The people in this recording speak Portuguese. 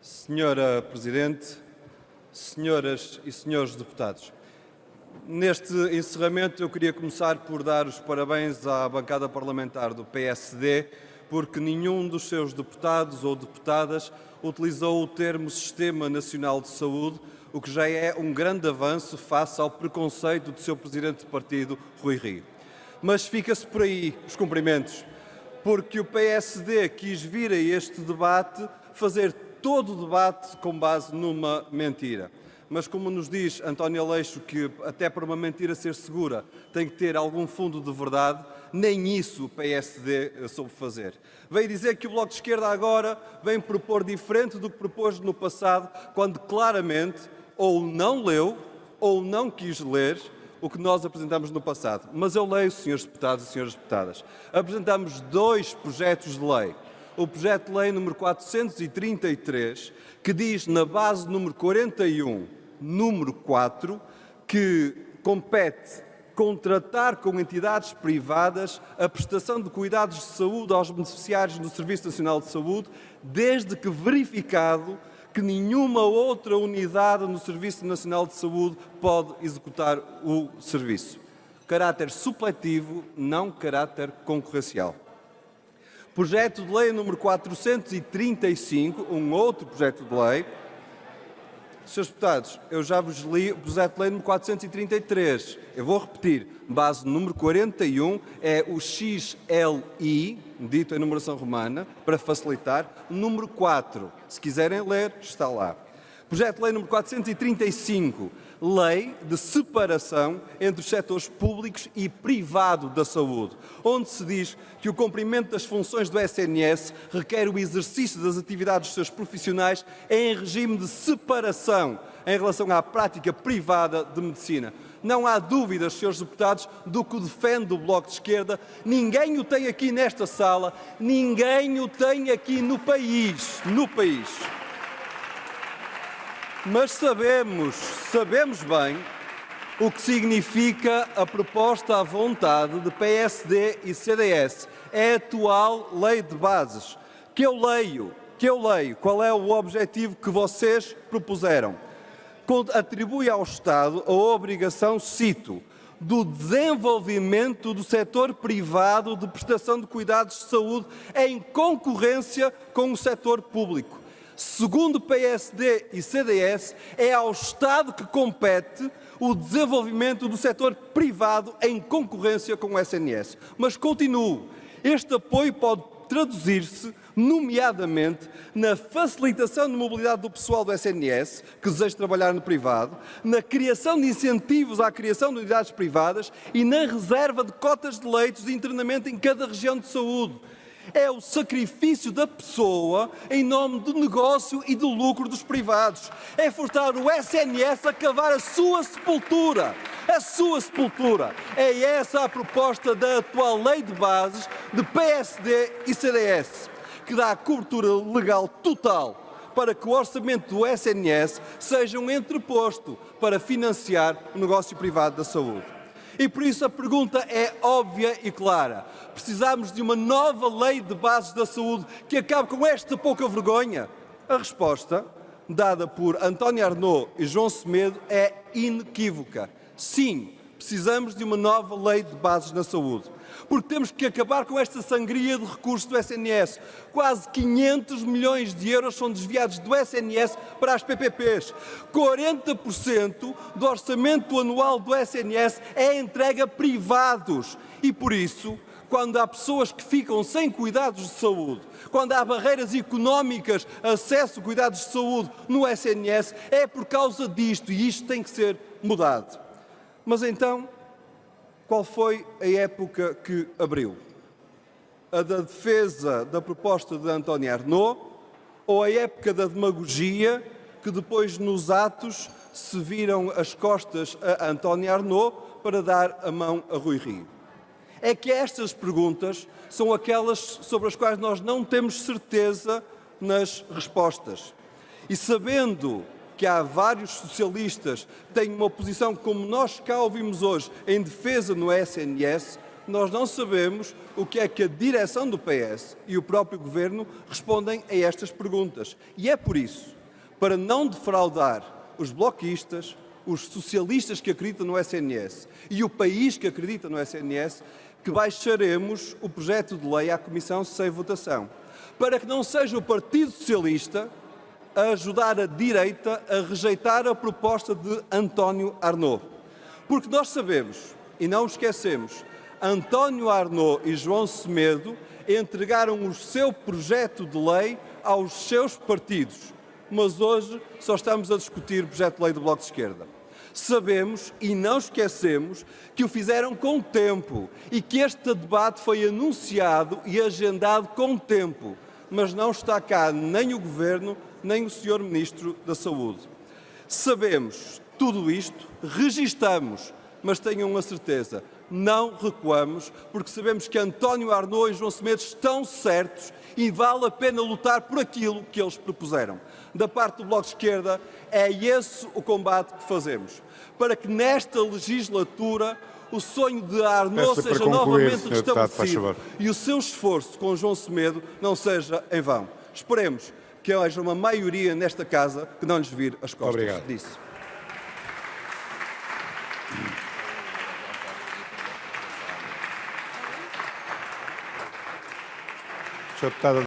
Senhora Presidente, senhoras e senhores deputados, neste encerramento eu queria começar por dar os parabéns à bancada parlamentar do PSD, porque nenhum dos seus deputados ou deputadas utilizou o termo Sistema Nacional de Saúde, o que já é um grande avanço face ao preconceito do seu presidente de partido, Rui Rio. Mas fica-se por aí os cumprimentos, porque o PSD quis vir a este debate fazer todo o debate com base numa mentira. Mas como nos diz António Aleixo que até para uma mentira ser segura tem que ter algum fundo de verdade, nem isso o PSD soube fazer. Veio dizer que o Bloco de Esquerda agora vem propor diferente do que propôs no passado, quando claramente ou não leu ou não quis ler o que nós apresentamos no passado. Mas eu leio, senhores deputados e senhoras deputadas. Apresentamos dois projetos de lei. O projeto de lei número 433, que diz na base número 41, número 4, que compete contratar com entidades privadas a prestação de cuidados de saúde aos beneficiários do Serviço Nacional de Saúde, desde que verificado que nenhuma outra unidade no Serviço Nacional de Saúde pode executar o serviço. Caráter supletivo, não caráter concorrencial. Projeto de lei número 435, um outro projeto de lei. Senhores deputados, eu já vos li o projeto de lei número 433. Eu vou repetir. Base número 41 é o XLI, dito em numeração romana, para facilitar. Número 4, se quiserem ler, está lá. Projeto de lei número 435, Lei de separação entre os setores públicos e privado da saúde, onde se diz que o cumprimento das funções do SNS requer o exercício das atividades dos seus profissionais em regime de separação em relação à prática privada de medicina. Não há dúvidas, senhores deputados, do que defende o Bloco de Esquerda. Ninguém o tem aqui nesta sala, ninguém o tem aqui no país. Mas sabemos bem o que significa a proposta à vontade de PSD e CDS. É a atual lei de bases, que eu leio. Qual é o objetivo que vocês propuseram? Atribui ao Estado a obrigação, cito, do desenvolvimento do setor privado de prestação de cuidados de saúde em concorrência com o setor público. Segundo PSD e CDS, é ao Estado que compete o desenvolvimento do setor privado em concorrência com o SNS. Mas continuo, este apoio pode traduzir-se, nomeadamente, na facilitação de mobilidade do pessoal do SNS, que deseja trabalhar no privado, na criação de incentivos à criação de unidades privadas e na reserva de cotas de leitos de internamento em cada região de saúde. É o sacrifício da pessoa em nome do negócio e do lucro dos privados. É forçar o SNS a cavar a sua sepultura. É essa a proposta da atual lei de bases de PSD e CDS, que dá cobertura legal total para que o orçamento do SNS seja um entreposto para financiar o negócio privado da saúde. E por isso a pergunta é óbvia e clara. Precisamos de uma nova lei de bases da saúde que acabe com esta pouca vergonha? A resposta, dada por António Arnaud e João Semedo, é inequívoca. Sim, precisamos de uma nova lei de bases na saúde. Porque temos que acabar com esta sangria de recursos do SNS. Quase 500 milhões de euros são desviados do SNS para as PPPs. 40% do orçamento anual do SNS é entregue a privados. E por isso, quando há pessoas que ficam sem cuidados de saúde, quando há barreiras económicas a acesso a cuidados de saúde no SNS, é por causa disto e isto tem que ser mudado. Mas então, qual foi a época que abriu? A da defesa da proposta de António Arnaud ou a época da demagogia que depois nos atos se viram as costas a António Arnaud para dar a mão a Rui Rio? É que estas perguntas são aquelas sobre as quais nós não temos certeza nas respostas. E sabendo que há vários socialistas que têm uma posição, como nós cá ouvimos hoje, em defesa no SNS, nós não sabemos o que é que a direção do PS e o próprio Governo respondem a estas perguntas. E é por isso para não defraudar os bloquistas, os socialistas que acreditam no SNS e o país que acredita no SNS, que baixaremos o projeto de lei à Comissão sem votação, para que não seja o Partido Socialista a ajudar a direita a rejeitar a proposta de António Arnaud. Porque nós sabemos, e não esquecemos, António Arnaud e João Semedo entregaram o seu projeto de lei aos seus partidos, mas hoje só estamos a discutir o projeto de lei do Bloco de Esquerda. Sabemos e não esquecemos que o fizeram com tempo e que este debate foi anunciado e agendado com tempo, mas não está cá nem o Governo, nem o Sr. Ministro da Saúde. Sabemos tudo isto, registamos, mas tenham a certeza, não recuamos, porque sabemos que António Arnaud e João Semedo estão certos e vale a pena lutar por aquilo que eles propuseram. Da parte do Bloco de Esquerda, é esse o combate que fazemos, para que nesta legislatura o sonho de Arnaud seja novamente restabelecido e o seu esforço com João Semedo não seja em vão. Esperemos que haja uma maioria nesta casa que não lhes vire as costas. Obrigado. Disso. Sr. Deputado